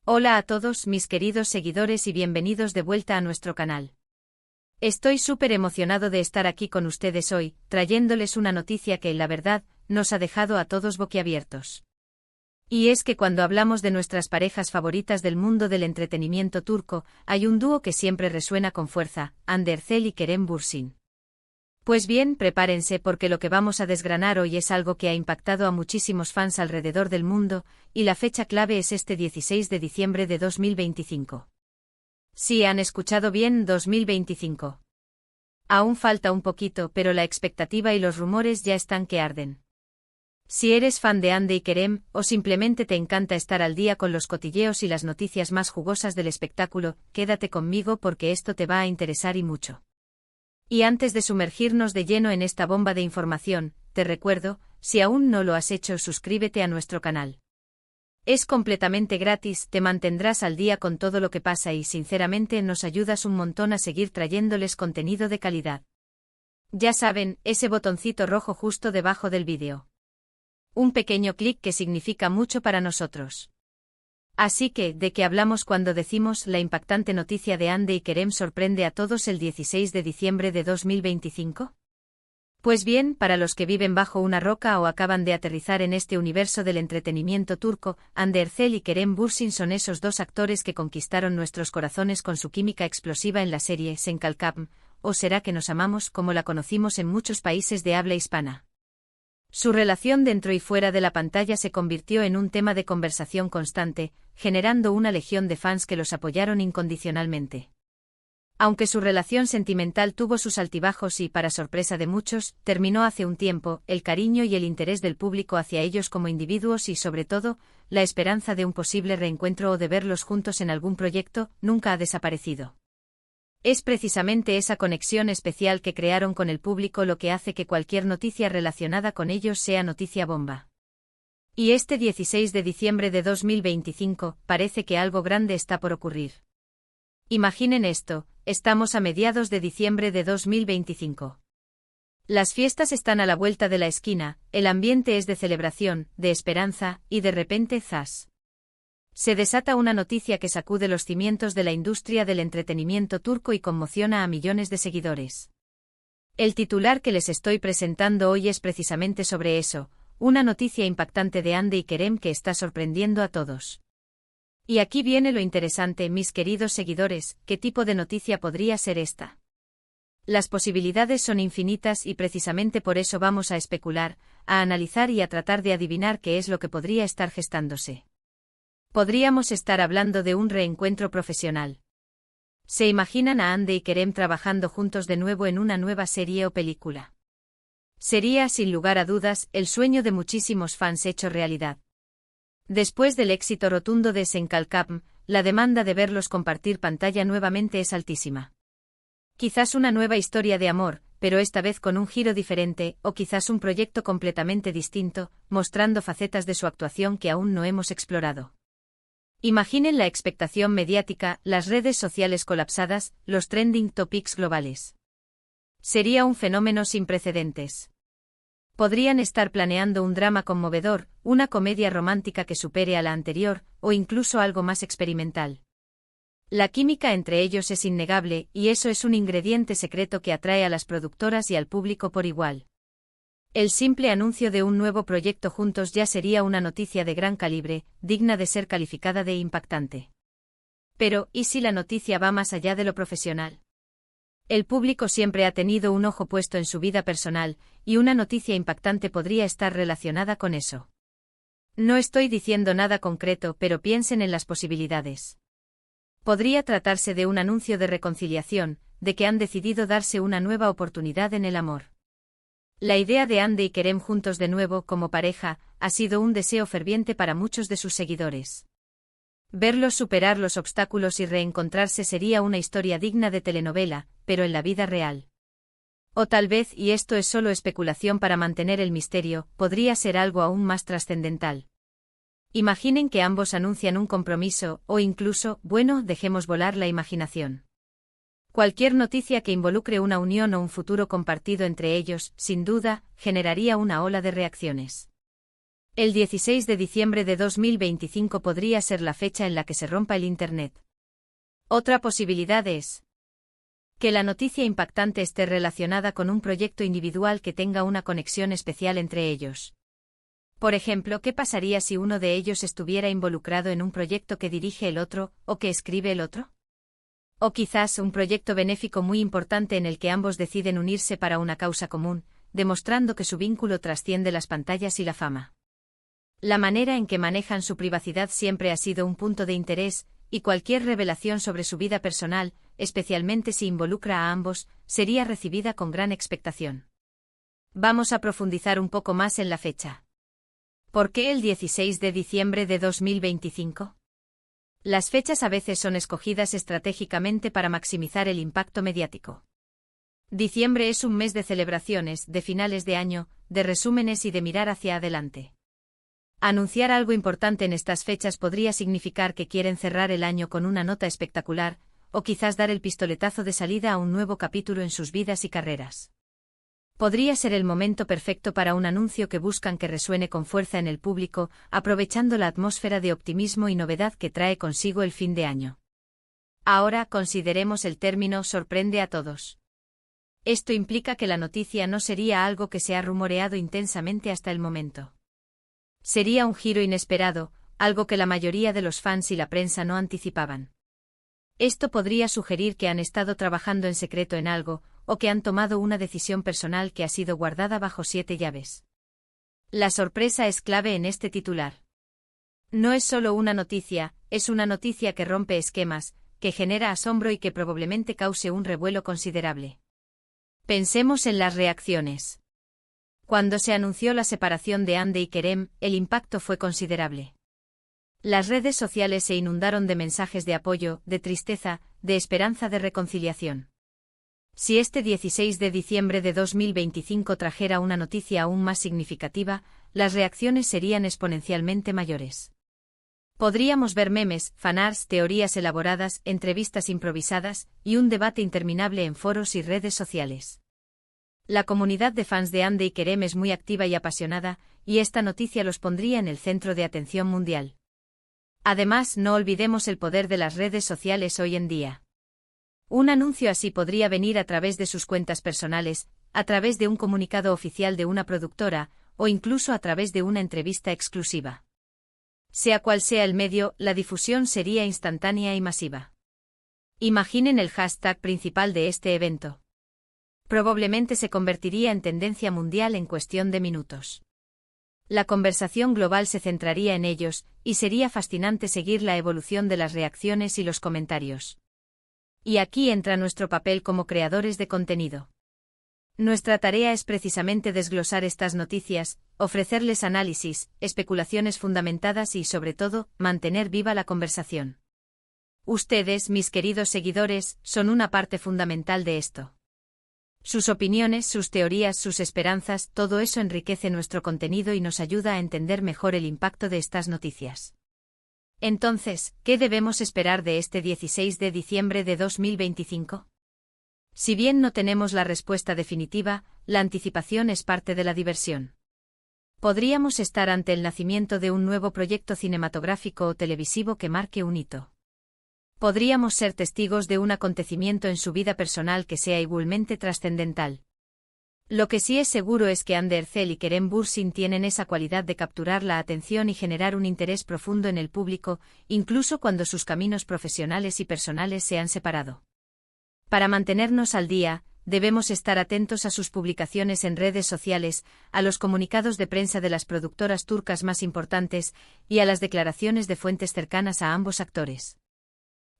Hola a todos mis queridos seguidores y bienvenidos de vuelta a nuestro canal. Estoy súper emocionado de estar aquí con ustedes hoy, trayéndoles una noticia que, la verdad, nos ha dejado a todos boquiabiertos. Y es que cuando hablamos de nuestras parejas favoritas del mundo del entretenimiento turco, hay un dúo que siempre resuena con fuerza, Hande Erçel y Kerem Bürsin. Pues bien, prepárense porque lo que vamos a desgranar hoy es algo que ha impactado a muchísimos fans alrededor del mundo, y la fecha clave es este 16 de diciembre de 2025. Sí, han escuchado bien, 2025. Aún falta un poquito, pero la expectativa y los rumores ya están que arden. Si eres fan de Hande y Kerem, o simplemente te encanta estar al día con los cotilleos y las noticias más jugosas del espectáculo, quédate conmigo porque esto te va a interesar y mucho. Y antes de sumergirnos de lleno en esta bomba de información, te recuerdo, si aún no lo has hecho, suscríbete a nuestro canal. Es completamente gratis, te mantendrás al día con todo lo que pasa y sinceramente nos ayudas un montón a seguir trayéndoles contenido de calidad. Ya saben, ese botoncito rojo justo debajo del vídeo. Un pequeño clic que significa mucho para nosotros. Así que, ¿de qué hablamos cuando decimos la impactante noticia de Hande y Kerem sorprende a todos el 16 de diciembre de 2025? Pues bien, para los que viven bajo una roca o acaban de aterrizar en este universo del entretenimiento turco, Hande Erçel y Kerem Bürsin son esos dos actores que conquistaron nuestros corazones con su química explosiva en la serie Sen Kalkam, o Será que nos amamos, como la conocimos en muchos países de habla hispana. Su relación dentro y fuera de la pantalla se convirtió en un tema de conversación constante, generando una legión de fans que los apoyaron incondicionalmente. Aunque su relación sentimental tuvo sus altibajos y, para sorpresa de muchos, terminó hace un tiempo, el cariño y el interés del público hacia ellos como individuos y, sobre todo, la esperanza de un posible reencuentro o de verlos juntos en algún proyecto, nunca ha desaparecido. Es precisamente esa conexión especial que crearon con el público lo que hace que cualquier noticia relacionada con ellos sea noticia bomba. Y este 16 de diciembre de 2025, parece que algo grande está por ocurrir. Imaginen esto, estamos a mediados de diciembre de 2025. Las fiestas están a la vuelta de la esquina, el ambiente es de celebración, de esperanza, y de repente, ¡zas! Se desata una noticia que sacude los cimientos de la industria del entretenimiento turco y conmociona a millones de seguidores. El titular que les estoy presentando hoy es precisamente sobre eso, una noticia impactante de Hande y Kerem que está sorprendiendo a todos. Y aquí viene lo interesante, mis queridos seguidores, ¿qué tipo de noticia podría ser esta? Las posibilidades son infinitas y precisamente por eso vamos a especular, a analizar y a tratar de adivinar qué es lo que podría estar gestándose. Podríamos estar hablando de un reencuentro profesional. ¿Se imaginan a Hande y Kerem trabajando juntos de nuevo en una nueva serie o película? Sería, sin lugar a dudas, el sueño de muchísimos fans hecho realidad. Después del éxito rotundo de Sen Kalkam, la demanda de verlos compartir pantalla nuevamente es altísima. Quizás una nueva historia de amor, pero esta vez con un giro diferente, o quizás un proyecto completamente distinto, mostrando facetas de su actuación que aún no hemos explorado. Imaginen la expectación mediática, las redes sociales colapsadas, los trending topics globales. Sería un fenómeno sin precedentes. Podrían estar planeando un drama conmovedor, una comedia romántica que supere a la anterior, o incluso algo más experimental. La química entre ellos es innegable, y eso es un ingrediente secreto que atrae a las productoras y al público por igual. El simple anuncio de un nuevo proyecto juntos ya sería una noticia de gran calibre, digna de ser calificada de impactante. Pero, ¿y si la noticia va más allá de lo profesional? El público siempre ha tenido un ojo puesto en su vida personal, y una noticia impactante podría estar relacionada con eso. No estoy diciendo nada concreto, pero piensen en las posibilidades. Podría tratarse de un anuncio de reconciliación, de que han decidido darse una nueva oportunidad en el amor. La idea de Hande y Kerem juntos de nuevo como pareja ha sido un deseo ferviente para muchos de sus seguidores. Verlos superar los obstáculos y reencontrarse sería una historia digna de telenovela, pero en la vida real. O tal vez, y esto es solo especulación para mantener el misterio, podría ser algo aún más trascendental. Imaginen que ambos anuncian un compromiso, o incluso, bueno, dejemos volar la imaginación. Cualquier noticia que involucre una unión o un futuro compartido entre ellos, sin duda, generaría una ola de reacciones. El 16 de diciembre de 2025 podría ser la fecha en la que se rompa el Internet. Otra posibilidad es que la noticia impactante esté relacionada con un proyecto individual que tenga una conexión especial entre ellos. Por ejemplo, ¿qué pasaría si uno de ellos estuviera involucrado en un proyecto que dirige el otro, o que escribe el otro? O quizás un proyecto benéfico muy importante en el que ambos deciden unirse para una causa común, demostrando que su vínculo trasciende las pantallas y la fama. La manera en que manejan su privacidad siempre ha sido un punto de interés, y cualquier revelación sobre su vida personal, especialmente si involucra a ambos, sería recibida con gran expectación. Vamos a profundizar un poco más en la fecha. ¿Por qué el 16 de diciembre de 2025? Las fechas a veces son escogidas estratégicamente para maximizar el impacto mediático. Diciembre es un mes de celebraciones, de finales de año, de resúmenes y de mirar hacia adelante. Anunciar algo importante en estas fechas podría significar que quieren cerrar el año con una nota espectacular, o quizás dar el pistoletazo de salida a un nuevo capítulo en sus vidas y carreras. Podría ser el momento perfecto para un anuncio que buscan que resuene con fuerza en el público, aprovechando la atmósfera de optimismo y novedad que trae consigo el fin de año. Ahora consideremos el término sorprende a todos. Esto implica que la noticia no sería algo que se ha rumoreado intensamente hasta el momento. Sería un giro inesperado, algo que la mayoría de los fans y la prensa no anticipaban. Esto podría sugerir que han estado trabajando en secreto en algo, o que han tomado una decisión personal que ha sido guardada bajo 7 llaves. La sorpresa es clave en este titular. No es solo una noticia, es una noticia que rompe esquemas, que genera asombro y que probablemente cause un revuelo considerable. Pensemos en las reacciones. Cuando se anunció la separación de Hande y Kerem, el impacto fue considerable. Las redes sociales se inundaron de mensajes de apoyo, de tristeza, de esperanza de reconciliación. Si este 16 de diciembre de 2025 trajera una noticia aún más significativa, las reacciones serían exponencialmente mayores. Podríamos ver memes, fanarts, teorías elaboradas, entrevistas improvisadas, y un debate interminable en foros y redes sociales. La comunidad de fans de Hande y Kerem es muy activa y apasionada, y esta noticia los pondría en el centro de atención mundial. Además, no olvidemos el poder de las redes sociales hoy en día. Un anuncio así podría venir a través de sus cuentas personales, a través de un comunicado oficial de una productora, o incluso a través de una entrevista exclusiva. Sea cual sea el medio, la difusión sería instantánea y masiva. Imaginen el hashtag principal de este evento. Probablemente se convertiría en tendencia mundial en cuestión de minutos. La conversación global se centraría en ellos, y sería fascinante seguir la evolución de las reacciones y los comentarios. Y aquí entra nuestro papel como creadores de contenido. Nuestra tarea es precisamente desglosar estas noticias, ofrecerles análisis, especulaciones fundamentadas y, sobre todo, mantener viva la conversación. Ustedes, mis queridos seguidores, son una parte fundamental de esto. Sus opiniones, sus teorías, sus esperanzas, todo eso enriquece nuestro contenido y nos ayuda a entender mejor el impacto de estas noticias. Entonces, ¿qué debemos esperar de este 16 de diciembre de 2025? Si bien no tenemos la respuesta definitiva, la anticipación es parte de la diversión. Podríamos estar ante el nacimiento de un nuevo proyecto cinematográfico o televisivo que marque un hito. Podríamos ser testigos de un acontecimiento en su vida personal que sea igualmente trascendental. Lo que sí es seguro es que Hande Erçel y Kerem Bürsin tienen esa cualidad de capturar la atención y generar un interés profundo en el público, incluso cuando sus caminos profesionales y personales se han separado. Para mantenernos al día, debemos estar atentos a sus publicaciones en redes sociales, a los comunicados de prensa de las productoras turcas más importantes y a las declaraciones de fuentes cercanas a ambos actores.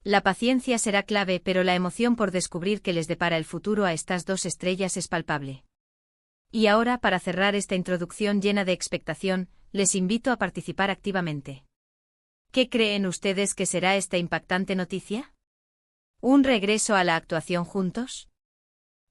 La paciencia será clave, pero la emoción por descubrir qué les depara el futuro a estas dos estrellas es palpable. Y ahora, para cerrar esta introducción llena de expectación, les invito a participar activamente. ¿Qué creen ustedes que será esta impactante noticia? ¿Un regreso a la actuación juntos?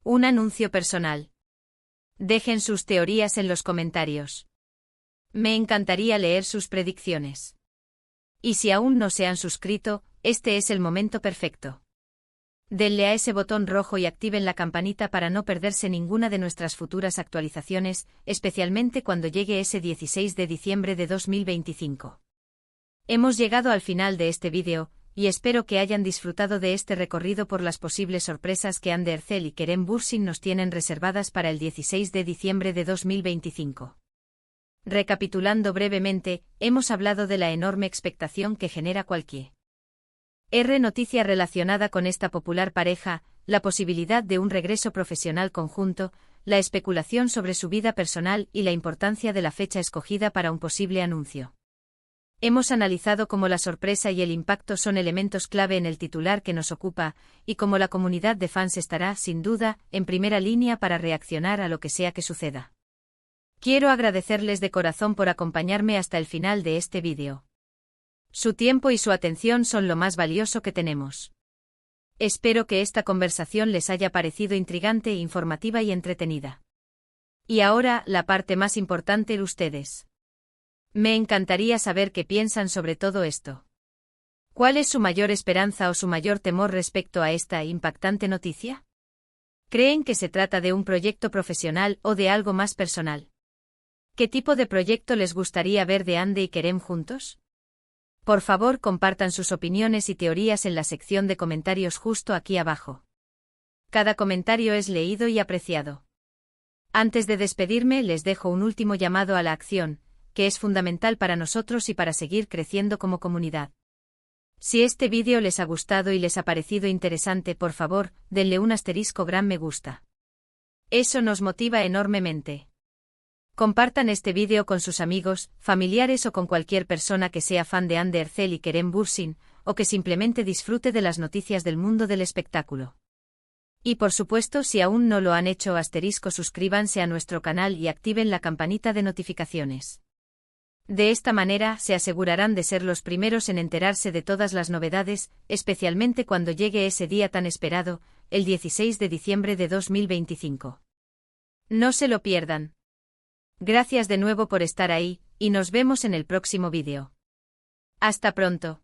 ¿Un anuncio personal? Dejen sus teorías en los comentarios. Me encantaría leer sus predicciones. Y si aún no se han suscrito, este es el momento perfecto. Denle a ese botón rojo y activen la campanita para no perderse ninguna de nuestras futuras actualizaciones, especialmente cuando llegue ese 16 de diciembre de 2025. Hemos llegado al final de este vídeo, y espero que hayan disfrutado de este recorrido por las posibles sorpresas que Undercell y Kerem Bürsin nos tienen reservadas para el 16 de diciembre de 2025. Recapitulando brevemente, hemos hablado de la enorme expectación que genera cualquier noticia relacionada con esta popular pareja, la posibilidad de un regreso profesional conjunto, la especulación sobre su vida personal y la importancia de la fecha escogida para un posible anuncio. Hemos analizado cómo la sorpresa y el impacto son elementos clave en el titular que nos ocupa, y cómo la comunidad de fans estará, sin duda, en primera línea para reaccionar a lo que sea que suceda. Quiero agradecerles de corazón por acompañarme hasta el final de este vídeo. Su tiempo y su atención son lo más valioso que tenemos. Espero que esta conversación les haya parecido intrigante, informativa y entretenida. Y ahora, la parte más importante, ustedes. Me encantaría saber qué piensan sobre todo esto. ¿Cuál es su mayor esperanza o su mayor temor respecto a esta impactante noticia? ¿Creen que se trata de un proyecto profesional o de algo más personal? ¿Qué tipo de proyecto les gustaría ver de Ande y Kerem juntos? Por favor, compartan sus opiniones y teorías en la sección de comentarios justo aquí abajo. Cada comentario es leído y apreciado. Antes de despedirme, les dejo un último llamado a la acción, que es fundamental para nosotros y para seguir creciendo como comunidad. Si este vídeo les ha gustado y les ha parecido interesante, por favor, denle un gran me gusta. Eso nos motiva enormemente. Compartan este vídeo con sus amigos, familiares o con cualquier persona que sea fan de Undercell y Kerem Bürsin, o que simplemente disfrute de las noticias del mundo del espectáculo. Y por supuesto, si aún no lo han hecho, suscríbanse a nuestro canal y activen la campanita de notificaciones. De esta manera, se asegurarán de ser los primeros en enterarse de todas las novedades, especialmente cuando llegue ese día tan esperado, el 16 de diciembre de 2025. No se lo pierdan. Gracias de nuevo por estar ahí, y nos vemos en el próximo vídeo. Hasta pronto.